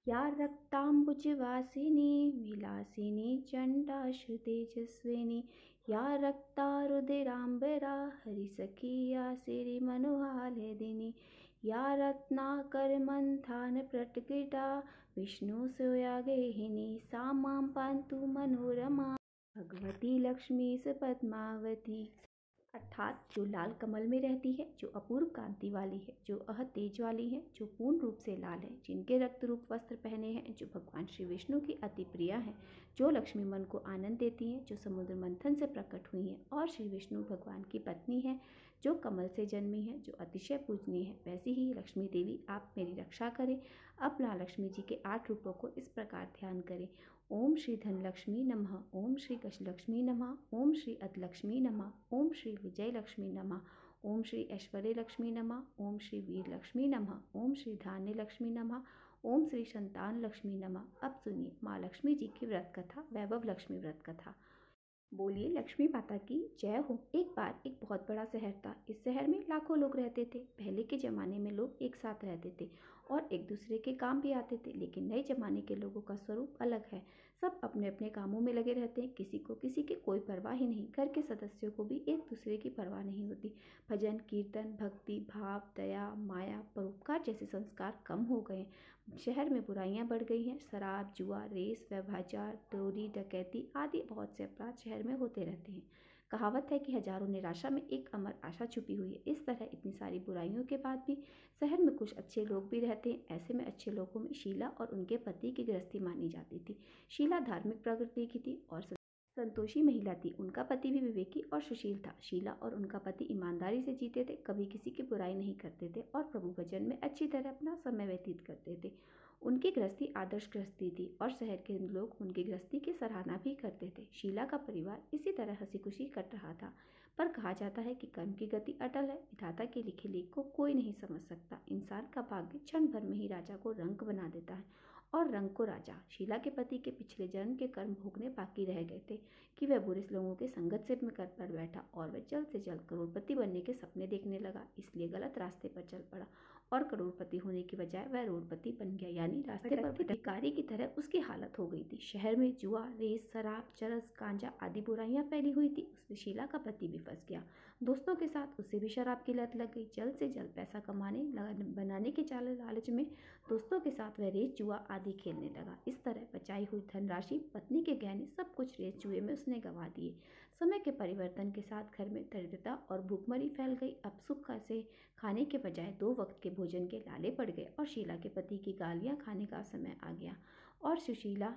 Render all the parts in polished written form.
या रक्ताम्बुजवासिनी विलासिनी चण्डाशुतेजस्विनी या रक्तारुधिराम्बरा हरिसखी या सिरिमनोहारिणी या रत्नाकरमन्थानप्रटकिटा विष्णुसोया गेहिनी सा मां पान्तु मनोरमा भगवती लक्ष्मी स पद्मावती। अर्थात जो लाल कमल में रहती है, जो अपूर्व कांति वाली है, जो तेज वाली है, जो पूर्ण रूप से लाल है, जिनके रक्त रूप वस्त्र पहने हैं, जो भगवान श्री विष्णु की अति प्रिया है, जो लक्ष्मी मन को आनंद देती हैं, जो समुद्र मंथन से प्रकट हुई हैं और श्री विष्णु भगवान की पत्नी है, जो कमल से जन्मी है, जो अतिशय पूजनीय है, वैसी ही लक्ष्मी देवी आप मेरी रक्षा करें। अब माँ लक्ष्मी जी के 8 रूपों को इस प्रकार ध्यान करें। ओम श्री धनलक्ष्मी नमः, ओम श्री गजलक्ष्मी नमः, ओम श्री अदलक्ष्मी नमः, ओम श्री विजय लक्ष्मी नमः, ओम श्री ऐश्वर्य लक्ष्मी नमः, ओम श्री वीर लक्ष्मी नमः, ओम श्री धान्य लक्ष्मी नमः, ओम श्री संतान लक्ष्मी नमः। अब सुनिए माँ लक्ष्मी जी की व्रत कथा, वैभव लक्ष्मी व्रत कथा। बोलिए लक्ष्मी माता की जय हो। एक बार एक बहुत बड़ा शहर था। इस शहर में लाखों लोग रहते थे। पहले के ज़माने में लोग एक साथ रहते थे और एक दूसरे के काम भी आते थे, लेकिन नए ज़माने के लोगों का स्वरूप अलग है। सब अपने अपने कामों में लगे रहते हैं, किसी को किसी की कोई परवाह ही नहीं। घर के सदस्यों को भी एक दूसरे की परवाह नहीं होती। भजन कीर्तन, भक्ति भाव, दया, माया, परोपकार जैसे संस्कार कम हो गए। शहर में बुराइयां बढ़ गई हैं। शराब, जुआ, रेस, व्यभिचार, चोरी, डकैती आदि बहुत से अपराध शहर में होते रहते हैं। कहावत है कि हजारों निराशा में एक अमर आशा छुपी हुई है। इस तरह इतनी सारी बुराइयों के बाद भी शहर में कुछ अच्छे लोग भी रहते हैं। ऐसे में अच्छे लोगों में शीला और उनके पति की गृहस्थी मानी जाती थी। शीला धार्मिक प्रकृति की थी और संतोषी महिला थी। उनका पति भी विवेकी और सुशील था। शीला और उनका पति ईमानदारी से जीते थे, कभी किसी की बुराई नहीं करते थे और प्रभु भजन में अच्छी तरह अपना समय व्यतीत करते थे। उनकी गृहस्थी आदर्श गृहस्थी थी और शहर के लोग उनकी गृहस्थी की सराहना भी करते थे। शीला का परिवार इसी तरह हंसी खुशी कट रहा था। पर कहा जाता है कि कर्म की गति अटल है। विधाता के लिखे लेख को कोई नहीं समझ सकता। इंसान का भाग्य क्षण भर में ही राजा को रंक बना देता है और रंग को राजा। शीला के पति के पिछले जन्म के कर्म भोगने बाकी रह गए थे कि वह बुरे लोगों के संगत से कर पड़ बैठा और वह जल्द से जल्द करोड़पति बनने के सपने देखने लगा। इसलिए गलत रास्ते पर चल पड़ा और करोड़पति होने की बजाय वह रोडपति बन गया, यानी रास्ते पर भिखारी की तरह उसकी हालत हो गई थी। शहर में जुआ, रेस, शराब, चरस, गांजा आदि बुराइयां फैली हुई थी। उसमें शीला का पति भी फंस गया। दोस्तों के साथ उसे भी शराब की लत लग गई। जल्द से जल्द पैसा कमाने बनाने के लालच में दोस्तों के साथ वह रेस, जुआ आदि खेलने लगा। इस तरह बचाई हुई धनराशि, पत्नी के गहने, सब कुछ रेस जुए में उसने गंवा दिए। समय के परिवर्तन के साथ घर में दरिद्रता और भूखमरी फैल गई। अब सुख से खाने के बजाय 2 वक्त के भोजन के लाले पड़ गए और शीला के पति की गालियां खाने का समय आ गया। और शीला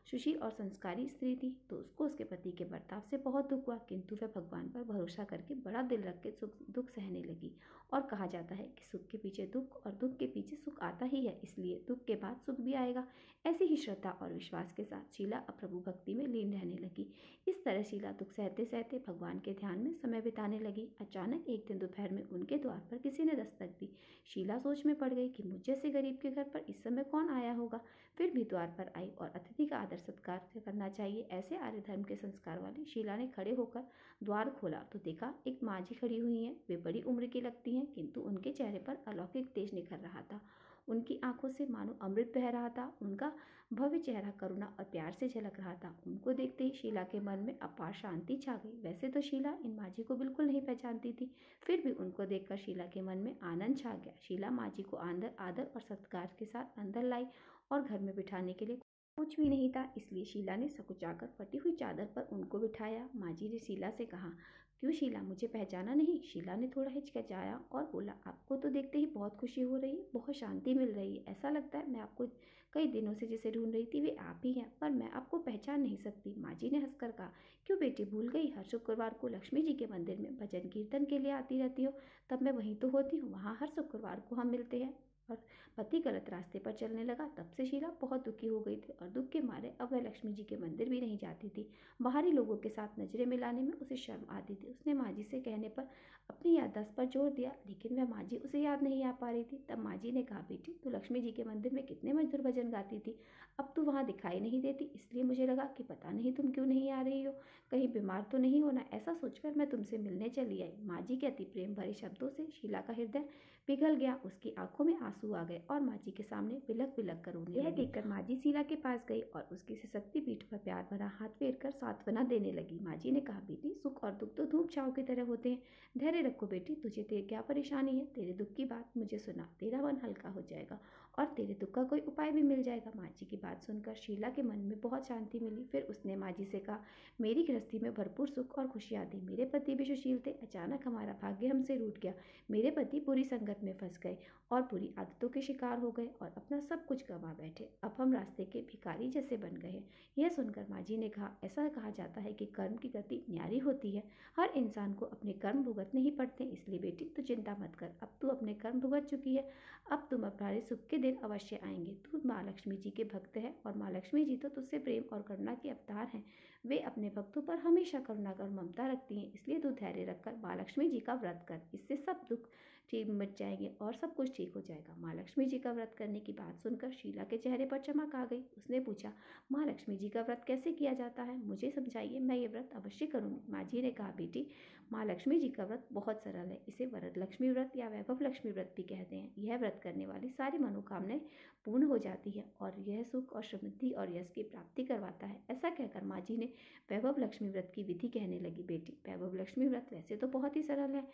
सुशील और संस्कारी स्त्री थी, तो उसको उसके पति के बर्ताव से बहुत दुख हुआ, किंतु वह भगवान पर भरोसा करके बड़ा दिल रख के दुख सहने लगी। और कहा जाता है कि सुख के पीछे दुख और दुख के पीछे सुख आता ही है, इसलिए दुख के बाद सुख भी आएगा। ऐसी ही श्रद्धा और विश्वास के साथ शीला अब प्रभु भक्ति में लीन रहने लगी। इस तरह शीला दुख सहते सहते भगवान के ध्यान में समय बिताने लगी। अचानक एक दिन दोपहर में उनके द्वार पर किसी ने दस्तक दी। शीला सोच में पड़ गई कि मुझ जैसे गरीब के घर पर इस समय कौन आया होगा। फिर भी द्वार पर आई और अतिथि का आदर सत्कार करना चाहिए, ऐसे आर्य धर्म के संस्कार वाली शीला ने खड़े होकर द्वार खोला तो देखा एक माँ जी खड़ी हुई हैं। वे बड़ी उम्र की लगती हैं, किंतु उनके चेहरे पर अलौकिक तेज निखर रहा था। उनकी आंखों से मानो अमृत बह रहा था। उनका भव्य चेहरा करुणा और प्यार से झलक रहा था। उनको देखते ही शीला के मन में अपार शांति छा गई। वैसे तो शीला इन माँ जी को बिल्कुल नहीं पहचानती थी, फिर भी उनको देखकर शीला के मन में आनंद छा गया। शीला माँ जी को आदर और सत्कार के साथ अंदर लाई और घर में बिठाने के लिए कुछ भी नहीं था, इसलिए शीला ने सकुचाकर फटी हुई चादर पर उनको बिठाया। माँ जी ने शीला से कहा, क्यों शीला, मुझे पहचाना नहीं? शीला ने थोड़ा हिचकिचाया और बोला, आपको तो देखते ही बहुत खुशी हो रही है, बहुत शांति मिल रही है। ऐसा लगता है मैं आपको कई दिनों से जिसे ढूंढ रही थी वे आप ही हैं, पर मैं आपको पहचान नहीं सकती। माँ जी ने हंसकर कहा, क्यों बेटी, भूल गई? हर शुक्रवार को लक्ष्मी जी के मंदिर में भजन कीर्तन के लिए आती रहती हो, तब मैं वहीं तो होती हूँ। वहाँ हर शुक्रवार को हम मिलते हैं। और पति गलत रास्ते पर चलने लगा। तब से शीला बहुत दुखी हो गई थी और दुख के मारे अब वह लक्ष्मी जी के मंदिर भी नहीं जाती थी। बाहरी लोगों के साथ नजरें मिलाने में उसे शर्म आती थी। उसने माँ जी से कहने पर अपनी याददाश्त पर जोर दिया, लेकिन वह माँ जी उसे याद नहीं आ पा रही थी। तब माँ जी ने कहा, बेटी तू लक्ष्मी जी के मंदिर में कितने मधुर भजन गाती थी, अब तू वहाँ दिखाई नहीं देती, इसलिए मुझे लगा कि पता नहीं तुम क्यों नहीं आ रही हो, कहीं बीमार तो नहीं होना। ऐसा सोचकर मैं तुमसे मिलने चली आई। माँ जी के अति प्रेम भरे शब्दों से शीला का हृदय पिघल गया। उसकी आंखों में आंसू आ गए और माँ जी के सामने बिलख बिलख कर रोने लगी। यह देखकर माँ जी शीला के पास गई और उसकी सशक्ति पीठ पर प्यार भरा हाथ फेर कर सांत्वना देने लगी। माँ जी ने कहा, बेटी सुख और दुख तो धूप छांव की तरह होते हैं, धैर्य रखो बेटी। तुझे क्या परेशानी है? तेरे दुख की बात मुझे सुना, तेरा मन हल्का हो जाएगा और तेरे दुख का कोई उपाय भी मिल जाएगा। माँ जी की बात सुनकर शीला के मन में बहुत शांति मिली। फिर उसने माँ जी से कहा, मेरी गृहस्थी में भरपूर सुख और खुशियाँ थी। मेरे पति भी सुशील थे। अचानक हमारा भाग्य हमसे रूठ गया। मेरे पति बुरी संगत में फंस गए और बुरी आदतों के शिकार हो गए और अपना सब कुछ गंवा बैठे। अब हम रास्ते के भिखारी जैसे बन गए। यह सुनकर माँ जी ने कहा, ऐसा कहा जाता है कि कर्म की गति न्यारी होती है। हर इंसान को अपने कर्म भुगतने ही पड़ते हैं। इसलिए बेटी तू चिंता मत कर, अब तू अपने कर्म भुगत चुकी है। अब तुम अपने सुख के दिन अवश्य आएंगे। तू माँ लक्ष्मी जी के भक्त है और माँ लक्ष्मी जी तो तुझसे प्रेम और करुणा के अवतार हैं। वे अपने भक्तों पर हमेशा करुणा और ममता रखती हैं। इसलिए तू धैर्य रखकर माँ लक्ष्मी जी का व्रत कर। इससे सब दुख ठीक मिट जाएंगे और सब कुछ ठीक हो जाएगा। माँ लक्ष्मी जी का व्रत करने की बात सुनकर शीला के चेहरे पर चमक आ गई। उसने पूछा, माँ लक्ष्मी जी का व्रत कैसे किया जाता है? मुझे समझाइए, मैं ये व्रत अवश्य करूँगी। माँ जी ने कहा, बेटी माँ लक्ष्मी जी का व्रत बहुत सरल है। इसे वरद लक्ष्मी व्रत या वैभव लक्ष्मी व्रत भी कहते हैं। यह व्रत करने वाली सारी मनोकामनाएं पूर्ण हो जाती है और यह सुख और समृद्धि और यश की प्राप्ति करवाता है। ऐसा कहकर माँ जी ने वैभव लक्ष्मी व्रत की विधि कहने लगी। बेटी वैभव लक्ष्मी व्रत वैसे तो बहुत ही सरल है,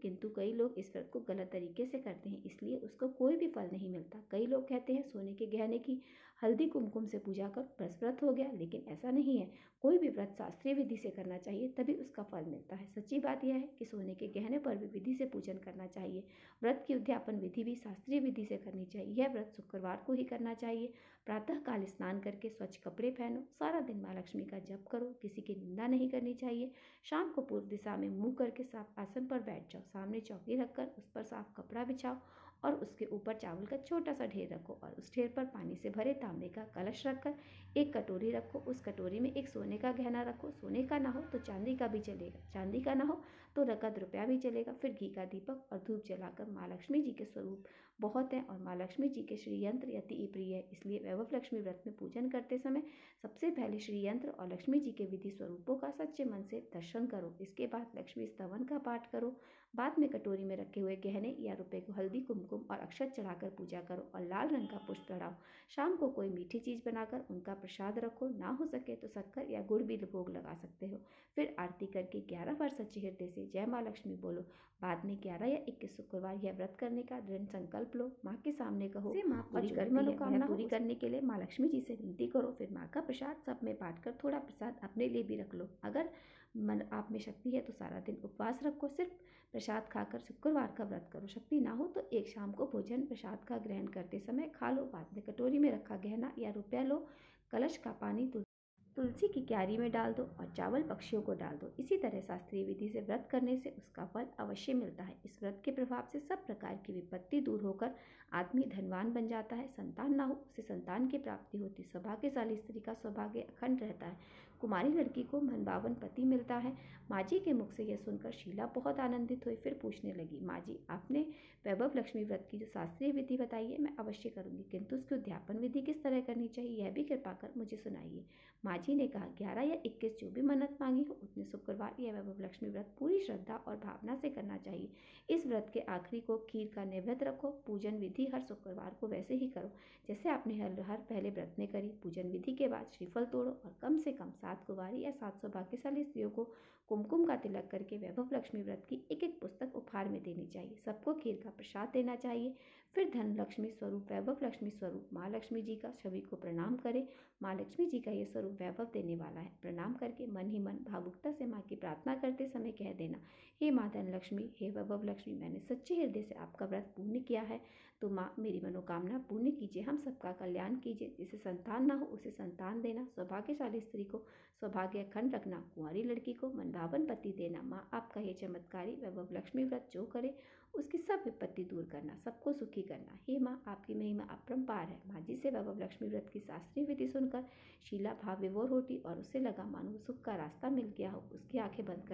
किंतु कई लोग इस व्रत को गलत तरीके से करते हैं, इसलिए उसको कोई भी फल नहीं मिलता। कई लोग कहते हैं सोने के गहने की हल्दी कुमकुम से पूजा कर बस व्रत हो गया, लेकिन ऐसा नहीं है। कोई भी व्रत शास्त्रीय विधि से करना चाहिए, तभी उसका फल मिलता है। सच्ची बात यह है कि सोने के गहने पर भी विधि से पूजन करना चाहिए। व्रत की उद्यापन विधि भी शास्त्रीय विधि से करनी चाहिए। यह व्रत शुक्रवार को ही करना चाहिए। प्रातः काल स्नान करके स्वच्छ कपड़े पहनो, सारा दिन माँ लक्ष्मी का जप करो, किसी की निंदा नहीं करनी चाहिए। शाम को पूर्व दिशा में मुंह करके साफ आसन पर बैठ जाओ। सामने चौकी रखकर उस पर साफ कपड़ा बिछाओ और उसके ऊपर चावल का छोटा सा ढेर रखो और उस ढेर पर पानी से भरे तांबे का कलश रखकर एक कटोरी रखो। उस कटोरी में एक सोने का गहना रखो। सोने का ना हो तो चांदी का भी चलेगा, चांदी का ना हो तो नकद रुपया भी चलेगा। फिर घी का दीपक और धूप जलाकर माँ लक्ष्मी जी के स्वरूप बहुत हैं और माँ लक्ष्मी जी के श्री यंत्र अति प्रिय है। इसलिए वैभव लक्ष्मी व्रत में पूजन करते समय सबसे पहले श्री यंत्र और लक्ष्मी जी के विधि स्वरूपों का सच्चे मन से दर्शन करो। इसके बाद लक्ष्मी स्तवन का पाठ करो। बाद में कटोरी में रखे हुए गहने या रुपए को हल्दी कुमकुम और अक्षत चढ़ाकर पूजा करो और लाल रंग का पुष्प चढ़ाओ। शाम को कोई मीठी चीज बनाकर उनका प्रसाद रखो। ना हो सके तो शक्कर या गुड़ भी भोग लगा सकते हो। फिर आरती करके 11 बार सच्चे हृदय से जय माँ लक्ष्मी बोलो। बाद में 11 या 21 शुक्रवार यह व्रत करने का दृढ़ संकल्प लो। माँ के सामने कहो और जो मनोकामना पूरी करने के लिए माँ लक्ष्मी जी से विनती करो। फिर माँ का प्रसाद सब में बांटकर थोड़ा प्रसाद अपने लिए भी रख लो। अगर मन आप में शक्ति है तो सारा दिन उपवास रखो, सिर्फ प्रसाद खाकर शुक्रवार का व्रत करो। शक्ति ना हो तो एक शाम को भोजन प्रसाद का ग्रहण करते समय खा लो। बाद में कटोरी में रखा गहना या रुपया लो। कलश का पानी तुलसी की क्यारी में डाल दो और चावल पक्षियों को डाल दो। इसी तरह शास्त्रीय विधि से व्रत करने से उसका फल अवश्य मिलता है। इस व्रत के प्रभाव से सब प्रकार की विपत्ति दूर होकर आदमी धनवान बन जाता है। संतान ना हो उसे संतान की प्राप्ति होती। सौभाग्यशाली स्त्री का सौभाग्य अखंड रहता है। कुमारी लड़की को मनभावन पति मिलता है। माँ जी के मुख से यह सुनकर शीला बहुत आनंदित हुई। फिर पूछने लगी, माँ जी आपने वैभव लक्ष्मी व्रत की जो शास्त्रीय विधि बताई है मैं अवश्य करूंगी, किंतु उसकी उद्यापन विधि किस तरह करनी चाहिए यह भी कृपा कर मुझे सुनाइए। माँ जी ने कहा, 11 या 21 जो भी मन्नत मांगी हो उतने शुक्रवार या वैभव लक्ष्मी व्रत पूरी श्रद्धा और भावना से करना चाहिए। इस व्रत के आखिरी को खीर का नैवेद्य रखो। पूजन विधि हर शुक्रवार को वैसे ही करो जैसे आपने हर पहले व्रत में करी। पूजन विधि के बाद श्रीफल तोड़ो और कम से कम 7 कुंवारी या 7 सौभाग्यशाली स्त्रियों को कुमकुम का तिलक करके वैभव लक्ष्मी व्रत की एक एक पुस्तक उपहार में देनी चाहिए। सबको खीर का प्रसाद देना चाहिए। फिर धन लक्ष्मी स्वरूप वैभव लक्ष्मी स्वरूप माँ लक्ष्मी जी का सभी को प्रणाम करें। माँ लक्ष्मी जी का ये स्वरूप वैभव देने वाला है। प्रणाम करके मन ही मन भावुकता से माँ की प्रार्थना करते समय कह देना, हे माँ धन लक्ष्मी, हे वैभव लक्ष्मी, मैंने सच्चे हृदय से आपका व्रत पूर्ण किया है, तो माँ मेरी मनोकामना पूर्ण कीजिए, हम सबका कल्याण कीजिए। जिसे संतान ना हो उसे संतान देना, सौभाग्यशाली स्त्री को सौभाग्य अखंड रखना, कुंवारी लड़की को मनभावन पति देना। माँ आपका ये चमत्कारी वैभव लक्ष्मी व्रत जो करे उसकी सब विपत्ति दूर करना, सबको सुखी करना। हे माँ आपकी महिमा अपरंपार है। माँ जी से वैभव लक्ष्मी व्रत की शास्त्रीय विधि सुनकर शीला भाव विभोर होती और उसे लगा मानो सुख का रास्ता मिल गया हो। उसकी आंखें बंद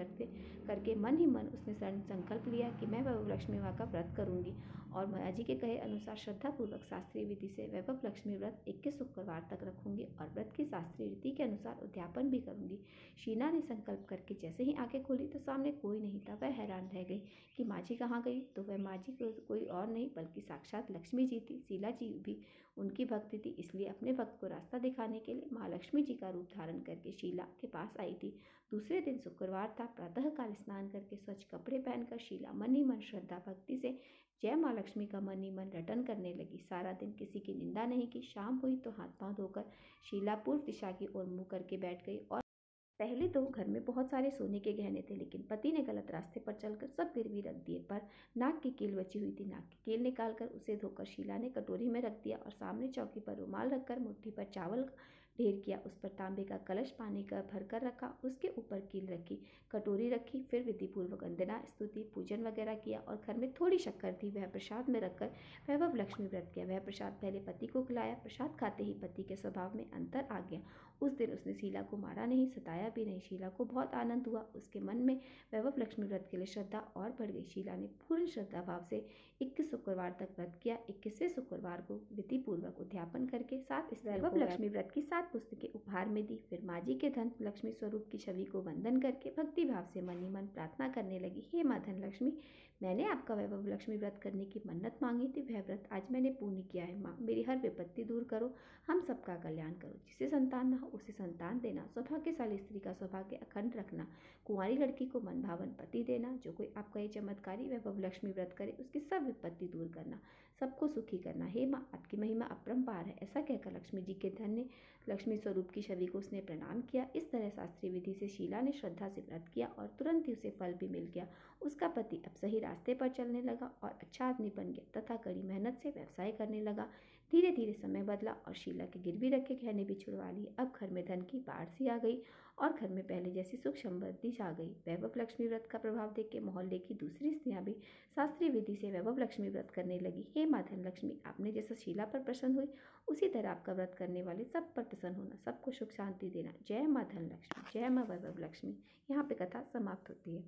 करके मन ही मन उसने संकल्प लिया कि मैं वैभव लक्ष्मी माँ का व्रत करूंगी और माया जी के कहे अनुसार श्रद्धापूर्वक शास्त्रीय विधि से वैभव लक्ष्मी व्रत 21 शुक्रवार तक रखूंगी और व्रत की शास्त्रीय रीति के अनुसार उद्यापन भी करूंगी। शीला ने संकल्प करके जैसे ही आंखें खोली तो सामने कोई नहीं था। वह हैरान रह गई कि माँ जी कहाँ गई। तो वह माँ जी कोई और नहीं बल्कि साक्षात लक्ष्मी जी थी। शीला जी भी उनकी भक्ति थी, इसलिए अपने भक्त को रास्ता दिखाने के लिए माँ लक्ष्मी जी का रूप धारण करके शीला के पास आई थी। दूसरे दिन शुक्रवार था। प्रातःकाल स्नान करके स्वच्छ कपड़े पहनकर शीला मन ही मन श्रद्धा भक्ति से जय माँ लक्ष्मी का मन ही मन रटन करने लगी। सारा दिन किसी की निंदा नहीं की। शाम हुई तो हाथ पांव धोकर शीला पूर्व दिशा की ओर मुंह करके बैठ गई। और पहले तो घर में बहुत सारे सोने के गहने थे, लेकिन पति ने गलत रास्ते पर चलकर सब गिरवी रख दिए। पर नाक की कील बची हुई थी। नाक की कील निकालकर उसे धोकर शीला ने कटोरी में रख दिया और सामने चौकी पर रुमाल रखकर मुट्ठी पर चावल ढेर किया। उस पर तांबे का कलश पानी का भर कर रखा। उसके ऊपर कील रखी, कटोरी रखी। फिर विधि पूर्वक वंदना स्तुति पूजन वगैरह किया और घर में थोड़ी शक्कर थी, वह प्रसाद में रखकर वैभव लक्ष्मी व्रत किया। वह प्रसाद पहले पति को खिलाया। प्रसाद खाते ही पति के स्वभाव में अंतर आ गया। उस दिन उसने शीला को मारा नहीं, सताया भी नहीं। शीला को बहुत आनंद हुआ। उसके मन में वैभव लक्ष्मी व्रत के लिए श्रद्धा और बढ़ गई। शीला ने पूर्ण श्रद्धा भाव से 21 शुक्रवार तक व्रत किया। 21वें शुक्रवार को विधि पूर्वक उद्यापन करके 7 वैभव लक्ष्मी व्रत की 7 पुस्तकें उपहार में दी। फिर माँ जी के धन लक्ष्मी स्वरूप की छवि को वंदन करके भक्ति भाव से मन ही मन प्रार्थना करने लगी, हे माँ धन लक्ष्मी, मैंने आपका वैभव लक्ष्मी व्रत करने की मन्नत मांगी थी, वह व्रत आज मैंने पूर्ण किया है। माँ मेरी हर विपत्ति दूर करो, हम सबका कल्याण करो। जिसे संतान न हो उसे संतान देना, सौभाग्यशाली स्त्री का सौभाग्य अखंड रखना, कुंवारी लड़की को मन भावन पति देना। जो कोई आपका ये चमत्कारी वैभव लक्ष्मी व्रत करे उसकी सब विपत्ति दूर करना, सबको सुखी करना। हे माँ आपकी महिमा अपरंपार है। ऐसा कहकर लक्ष्मी जी के धन्य लक्ष्मी स्वरूप की छवि को उसने प्रणाम किया। इस तरह शास्त्रीय विधि से शीला ने श्रद्धा से व्रत किया और तुरंत ही उसे फल भी मिल गया। उसका पति अब सही रास्ते पर चलने लगा और अच्छा आदमी बन गया तथा कड़ी मेहनत से व्यवसाय करने लगा। धीरे धीरे समय बदला और शीला के गिरवी रखे गहने भी छुड़वा लिए। अब घर में धन की बाढ़ सी आ गई और घर में पहले जैसी सुख समृद्धि छा गई। वैभव लक्ष्मी व्रत का प्रभाव देख के मोहल्ले की दूसरी स्त्रियां भी शास्त्रीय विधि से वैभव लक्ष्मी व्रत करने लगी। हे माँ धन लक्ष्मी, आपने जैसा शीला पर प्रसन्न हुई उसी तरह आपका व्रत करने वाले सब पर प्रसन्न होना, सबको सुख शांति देना। जय माँ धन लक्ष्मी, जय माँ वैभव लक्ष्मी। यहाँ पे कथा समाप्त होती है।